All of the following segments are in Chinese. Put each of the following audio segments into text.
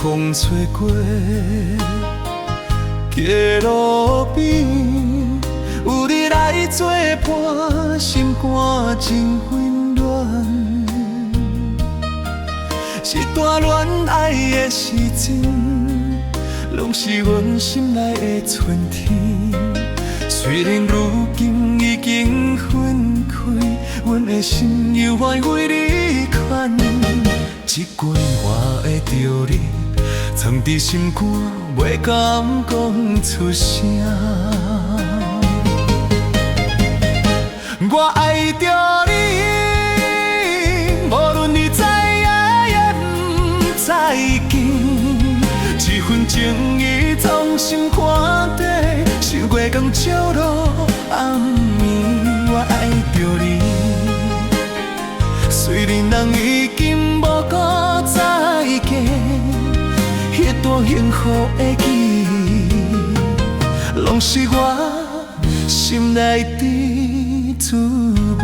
风吹过，街路边有你来作伴，心肝真温暖。一段恋爱的时阵，拢是阮心内的春天。虽然如今已经分开，阮的心犹原为你款。这句话会着你，藏伫心肝，袂敢讲出声。我爱着你，无论你知影也不知见，这份情意藏心肝底，想月光照落暗暝。我爱着你，虽然人已经无搁再见，迄段幸福的记忆，拢是我心内的滋味。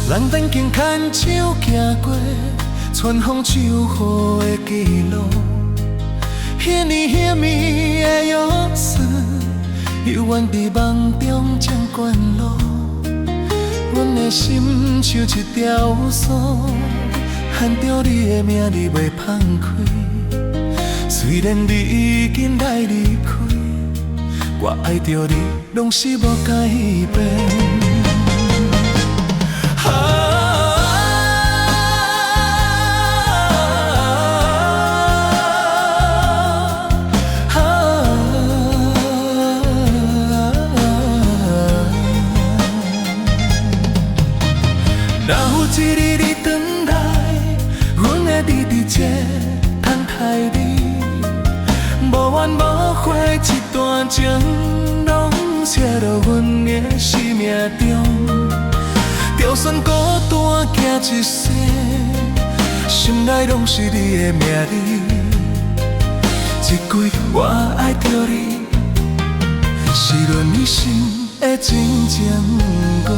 人曾经牵手行过春风秋雨的记录，迄年遐暝的约束，犹原伫梦中将关落。阮的心像一条锁，含着你的名字袂放开。虽然你已经来离开，我爱着你，拢是无改变。若有一日你转来，阮会伫这等待你，无怨无悔一段情，拢写入阮的生命中。就算孤单行一世，心内拢是你的名字。一句我爱着你，是阮一生的真情歌。